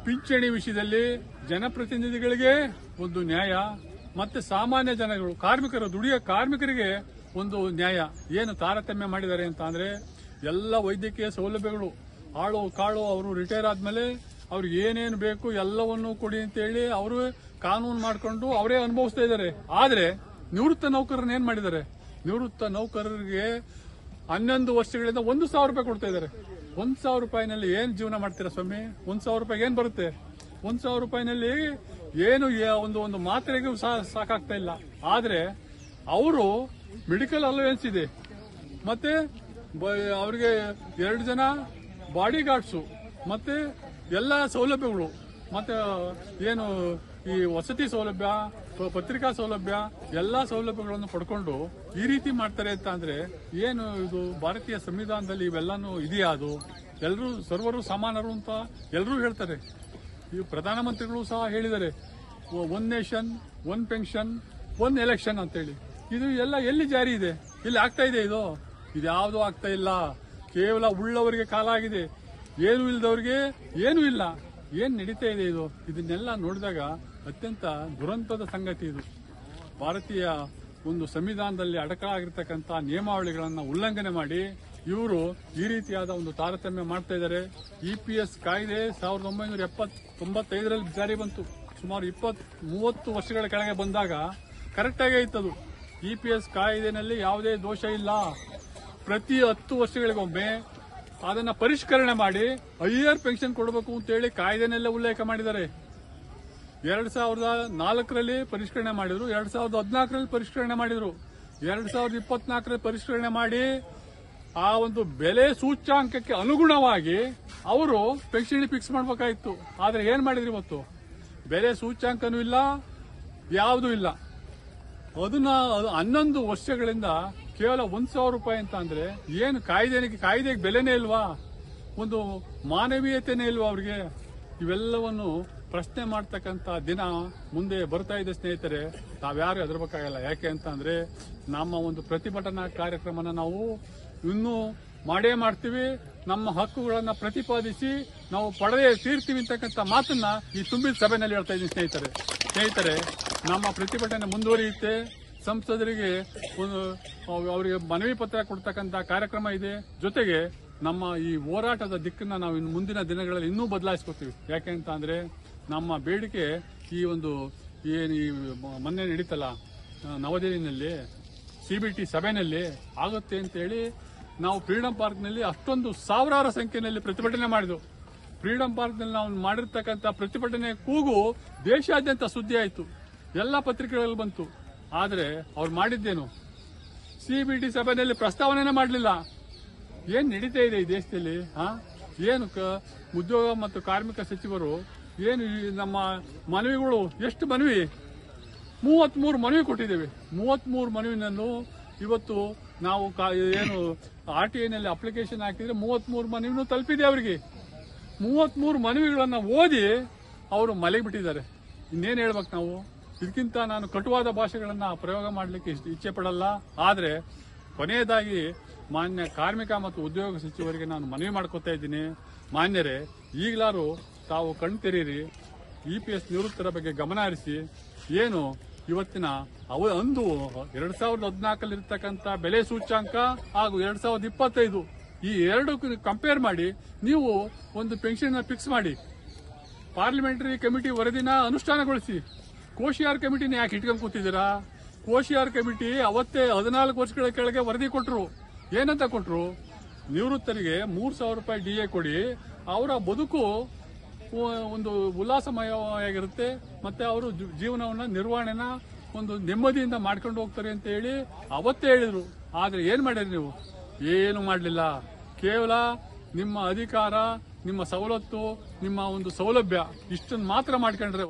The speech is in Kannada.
ಪಿಂಚಣಿ ವಿಷಯದಲ್ಲಿ ಜನಪ್ರತಿನಿಧಿಗಳಿಗೆ ಒಂದು ನ್ಯಾಯ, ಮತ್ತೆ ಸಾಮಾನ್ಯ ಜನಗಳು ಕಾರ್ಮಿಕರು ದುಡಿಯೋ ಕಾರ್ಮಿಕರಿಗೆ ಒಂದು ನ್ಯಾಯ ಏನು ತಾರತಮ್ಯ ಮಾಡಿದ್ದಾರೆ ಅಂತ ಅಂದ್ರೆ ಎಲ್ಲ ವೈದ್ಯಕೀಯ ಸೌಲಭ್ಯಗಳು ಆಳು ಕಾಳು ಅವರು ರಿಟೈರ್ ಆದ್ಮೇಲೆ ಅವ್ರಿಗೆ ಏನೇನು ಬೇಕು ಎಲ್ಲವನ್ನೂ ಕೊಡಿ ಅಂತೇಳಿ ಅವರು ಕಾನೂನು ಮಾಡಿಕೊಂಡು ಅವರೇ ಅನುಭವಿಸ್ತಾ ಇದ್ದಾರೆ. ಆದ್ರೆ ನಿವೃತ್ತ ನೌಕರರನ್ನ ಏನ್ ಮಾಡಿದ್ದಾರೆ? ನಿವೃತ್ತ ನೌಕರರಿಗೆ 11 ವರ್ಷಗಳಿಂದ 1,000 ರೂಪಾಯಿ ಕೊಡ್ತಾ ಇದ್ದಾರೆ. 1,000 ರೂಪಾಯಿನಲ್ಲಿ ಏನ್ ಜೀವನ ಮಾಡ್ತೀರಾ ಸ್ವಾಮಿ? 1,000 ರೂಪಾಯಿಗೆ ಏನ್ ಬರುತ್ತೆ? 1,000 ರೂಪಾಯಿನಲ್ಲಿ ಏನು ಒಂದು ಮಾತ್ರೆಗೂ ಸಾಕಾಗ್ತಾ ಇಲ್ಲ. ಆದ್ರೆ ಅವರು ಮೆಡಿಕಲ್ ಅಲೋವೆನ್ಸ್ ಇದೆ, ಮತ್ತೆ ಅವರಿಗೆ 2 ಜನ ಬಾಡಿ ಗಾರ್ಡ್ಸು, ಮತ್ತೆ ಎಲ್ಲ ಸೌಲಭ್ಯಗಳು, ಮತ್ತೆ ಏನು ಈ ವಸತಿ ಸೌಲಭ್ಯ, ಪತ್ರಿಕಾ ಸೌಲಭ್ಯ, ಎಲ್ಲಾ ಸೌಲಭ್ಯಗಳನ್ನು ಪಡ್ಕೊಂಡು ಈ ರೀತಿ ಮಾಡ್ತಾರೆ ಅಂತ ಅಂದ್ರೆ ಏನು ಇದು ಭಾರತೀಯ ಸಂವಿಧಾನದಲ್ಲಿ ಇವೆಲ್ಲಾನು ಇದೆಯಾ? ಅದು ಎಲ್ಲರೂ ಸರ್ವರು ಸಮಾನರು ಅಂತ ಎಲ್ಲರೂ ಹೇಳ್ತಾರೆ. ಈ ಪ್ರಧಾನಮಂತ್ರಿಗಳು ಸಹ ಹೇಳಿದ್ದಾರೆ, 1 ನೇಷನ್ 1 ಪೆನ್ಷನ್ 1 ಎಲೆಕ್ಷನ್ ಅಂತೇಳಿ. ಇದು ಎಲ್ಲ ಎಲ್ಲಿ ಜಾರಿ ಇದೆ? ಇಲ್ಲಿ ಆಗ್ತಾ ಇದೆ? ಇದ್ಯಾವುದೂ ಆಗ್ತಾ ಇಲ್ಲ. ಕೇವಲ ಉಳ್ಳವರಿಗೆ ಕಾಲ ಆಗಿದೆ, ಏನು ಇಲ್ಲದವರಿಗೆ ಏನೂ ಇಲ್ಲ. ಏನ್ ನಡೀತಾ ಇದೆ ಇದನ್ನೆಲ್ಲ ನೋಡಿದಾಗ ಅತ್ಯಂತ ದುರಂತದ ಸಂಗತಿ ಇದು. ಭಾರತೀಯ ಒಂದು ಸಂವಿಧಾನದಲ್ಲಿ ಅಡಕಲಾಗಿರ್ತಕ್ಕಂಥ ನಿಯಮಾವಳಿಗಳನ್ನು ಉಲ್ಲಂಘನೆ ಮಾಡಿ ಇವರು ಈ ರೀತಿಯಾದ ಒಂದು ತಾರತಮ್ಯ ಮಾಡ್ತಾ ಇದ್ದಾರೆ. EPS ಕಾಯ್ದೆ 1995ರಲ್ಲಿ ಜಾರಿ ಬಂತು. ಸುಮಾರು 20-30 ವರ್ಷಗಳ ಕೆಳಗೆ ಬಂದಾಗ ಕರೆಕ್ಟ್ ಆಗೇ ಇತ್ತದು. EPS ಕಾಯ್ದೆನಲ್ಲಿ ಯಾವುದೇ ದೋಷ ಇಲ್ಲ. ಪ್ರತಿ 10 ವರ್ಷಗಳಿಗೊಮ್ಮೆ ಅದನ್ನ ಪರಿಷ್ಕರಣೆ ಮಾಡಿ ಹೈಯರ್ ಪೆನ್ಷನ್ ಕೊಡಬೇಕು ಅಂತೇಳಿ ಕಾಯ್ದೆನೆಲ್ಲ ಉಲ್ಲೇಖ ಮಾಡಿದ್ದಾರೆ. 2004ರಲ್ಲಿ ಪರಿಷ್ಕರಣೆ ಮಾಡಿದ್ರು, 2014ರಲ್ಲಿ ಪರಿಷ್ಕರಣೆ ಮಾಡಿದ್ರು, 2024ರಲ್ಲಿ ಪರಿಷ್ಕರಣೆ ಮಾಡಿ ಆ ಒಂದು ಬೆಲೆ ಸೂಚ್ಯಾಂಕಕ್ಕೆ ಅನುಗುಣವಾಗಿ ಅವರು ಪೆನ್ಷನ್ ಫಿಕ್ಸ್ ಮಾಡಬೇಕಾಗಿತ್ತು. ಆದ್ರೆ ಏನ್ ಮಾಡಿದ್ರು ಇವತ್ತು? ಬೆಲೆ ಸೂಚ್ಯಾಂಕನೂ ಇಲ್ಲ, ಯಾವುದೂ ಇಲ್ಲ. ಅದನ್ನ 11 ವರ್ಷಗಳಿಂದ ಕೇವಲ 1,000 ರೂಪಾಯಿ ಅಂತ ಅಂದ್ರೆ ಏನು ಕಾಯ್ದೆಗೆ ಬೆಲೆನೇ ಇಲ್ವಾ? ಒಂದು ಮಾನವೀಯತೆನೇ ಇಲ್ವಾ ಅವ್ರಿಗೆ? ಇವೆಲ್ಲವನ್ನು ಪ್ರಶ್ನೆ ಮಾಡ್ತಕ್ಕಂಥ ದಿನ ಮುಂದೆ ಬರ್ತಾ ಇದೆ ಸ್ನೇಹಿತರೆ. ತಾವ್ಯಾರು ಹೆದರ್ಬೇಕಾಗಲ್ಲ. ಯಾಕೆ ಅಂತ ಅಂದ್ರೆ ನಮ್ಮ ಒಂದು ಪ್ರತಿಭಟನಾ ಕಾರ್ಯಕ್ರಮನ ನಾವು ಇನ್ನೂ ಮಾಡೇ ಮಾಡ್ತೀವಿ. ನಮ್ಮ ಹಕ್ಕುಗಳನ್ನ ಪ್ರತಿಪಾದಿಸಿ ನಾವು ಪಡೆದೇ ತೀರ್ತೀವಿ ಅಂತಕ್ಕಂಥ ಮಾತನ್ನ ಈ ತುಂಬಿದ ಸಭೆಯಲ್ಲಿ ಹೇಳ್ತಾ ಇದ್ದೀನಿ ಸ್ನೇಹಿತರೆ. ನಮ್ಮ ಪ್ರತಿಭಟನೆ ಮುಂದುವರಿಯುತ್ತೆ. ಸಂಸದರಿಗೆ ಅವರಿಗೆ ಮನವಿ ಪತ್ರ ಕೊಡ್ತಕ್ಕಂಥ ಕಾರ್ಯಕ್ರಮ ಇದೆ. ಜೊತೆಗೆ ನಮ್ಮ ಈ ಹೋರಾಟದ ದಿಕ್ಕನ್ನ ನಾವು ಇನ್ನು ಮುಂದಿನ ದಿನಗಳಲ್ಲಿ ಇನ್ನೂ ಬದಲಾಯಿಸ್ಕೊತೀವಿ. ಯಾಕೆ ಅಂತ ಅಂದ್ರೆ ನಮ್ಮ ಬೇಡಿಕೆ ಈ ಒಂದು ಏನು ಮೊನ್ನೆ ನಡೀತಲ್ಲ ನವದೆಹಲಿನಲ್ಲಿ CBT ಸಭೆಯಲ್ಲಿ ಆಗುತ್ತೆ ಅಂತ ಹೇಳಿ ನಾವು ಫ್ರೀಡಂ ಪಾರ್ಕ್ನಲ್ಲಿ ಅಷ್ಟೊಂದು ಸಾವಿರಾರು ಸಂಖ್ಯೆಯಲ್ಲಿ ಪ್ರತಿಭಟನೆ ಮಾಡಿದ್ವು. ಫ್ರೀಡಂ ಪಾರ್ಕ್ನಲ್ಲಿ ನಾವು ಮಾಡಿರ್ತಕ್ಕಂಥ ಪ್ರತಿಭಟನೆ ಕೂಗು ದೇಶಾದ್ಯಂತ ಸುದ್ದಿ ಆಯಿತು, ಎಲ್ಲ ಪತ್ರಿಕೆಗಳಲ್ಲಿ ಬಂತು. ಆದ್ರೆ ಅವ್ರು ಮಾಡಿದ್ದೇನು? CBT ಸಭೆಯಲ್ಲಿ ಪ್ರಸ್ತಾವನೆ ಮಾಡಲಿಲ್ಲ. ಏನ್ ನಡೀತಾ ಇದೆ ಈ ದೇಶದಲ್ಲಿ? ಏನು ಉದ್ಯೋಗ ಮತ್ತು ಕಾರ್ಮಿಕ ಸಚಿವರು ಏನು ನಮ್ಮ ಮನವಿಗಳು ಎಷ್ಟು ಮನವಿ? 33 ಮನವಿ ಕೊಟ್ಟಿದ್ದೇವೆ. 33 ಮನವಿನನ್ನು ಇವತ್ತು ನಾವು ಏನು RTIನಲ್ಲಿ ಅಪ್ಲಿಕೇಶನ್ ಹಾಕಿದ್ರೆ 33 ಮನವಿನೂ ತಲುಪಿದೆ ಅವರಿಗೆ. 33 ಮನವಿಗಳನ್ನ ಓದಿ ಅವರು ಮಲಗಿಬಿಟ್ಟಿದ್ದಾರೆ. ಇನ್ನೇನು ಹೇಳ್ಬೇಕು ನಾವು? ಇದಕ್ಕಿಂತ ನಾನು ಕಟುವಾದ ಭಾಷೆಗಳನ್ನ ಪ್ರಯೋಗ ಮಾಡಲಿಕ್ಕೆ ಇಚ್ಛೆ ಪಡಲ್ಲ. ಆದ್ರೆ ಕೊನೆಯದಾಗಿ ಮಾನ್ಯ ಕಾರ್ಮಿಕ ಮತ್ತು ಉದ್ಯೋಗ ಸಚಿವರಿಗೆ ನಾನು ಮನವಿ ಮಾಡ್ಕೊತಾ ಇದ್ದೀನಿ. ಮಾನ್ಯರೇ, ಈಗಲಾರು ತಾವು ಕಣ್ತೆರೀರಿ. EPS ನಿವೃತ್ತರ ಬಗ್ಗೆ ಗಮನ ಹರಿಸಿ. ಏನು ಇವತ್ತಿನ ಅಂದು 2014ರಲ್ಲಿ ಇರತಕ್ಕಂಥ ಬೆಲೆ ಸೂಚ್ಯಾಂಕ ಹಾಗೂ 2025 ಈ ಎರಡಕ್ಕೂ ಕಂಪೇರ್ ಮಾಡಿ ನೀವು ಒಂದು ಪೆನ್ಷನ್ ಫಿಕ್ಸ್ ಮಾಡಿ. ಪಾರ್ಲಿಮೆಂಟರಿ ಕಮಿಟಿ ವರದಿನ ಅನುಷ್ಠಾನಗೊಳಿಸಿ. ಕೋಶಿಯಾರ್ ಕಮಿಟಿನ ಯಾಕೆ ಇಟ್ಕೊಂಡು ಕೂತಿದ್ದೀರಾ? ಕೋಶಿಯಾರ್ ಕಮಿಟಿ ಅವತ್ತೇ 14 ವರ್ಷಗಳ ಕೆಳಗೆ ವರದಿ ಕೊಟ್ಟರು. ಏನಂತ ಕೊಟ್ಟರು? ನಿವೃತ್ತರಿಗೆ 3,000 ರೂಪಾಯಿ DA ಕೊಡಿ, ಅವರ ಬದುಕು ಒಂದು ಉಲ್ಲಾಸಮಯವಾಗಿರುತ್ತೆ, ಮತ್ತೆ ಅವರು ಜೀವನವನ್ನ ನಿರ್ವಹಣೆನ ಒಂದು ನೆಮ್ಮದಿಯಿಂದ ಮಾಡ್ಕೊಂಡು ಹೋಗ್ತಾರೆ ಅಂತ ಹೇಳಿ ಅವತ್ತೇ ಹೇಳಿದ್ರು. ಆದ್ರೆ ಏನ್ ಮಾಡಿದ್ರಿ ನೀವು? ಏನು ಮಾಡಲಿಲ್ಲ. ಕೇವಲ ನಿಮ್ಮ ಅಧಿಕಾರ, ನಿಮ್ಮ ಸವಲತ್ತು, ನಿಮ್ಮ ಒಂದು ಸೌಲಭ್ಯ ಇಷ್ಟನ್ನು ಮಾತ್ರ ಮಾಡ್ಕೊಂಡ್ರೆ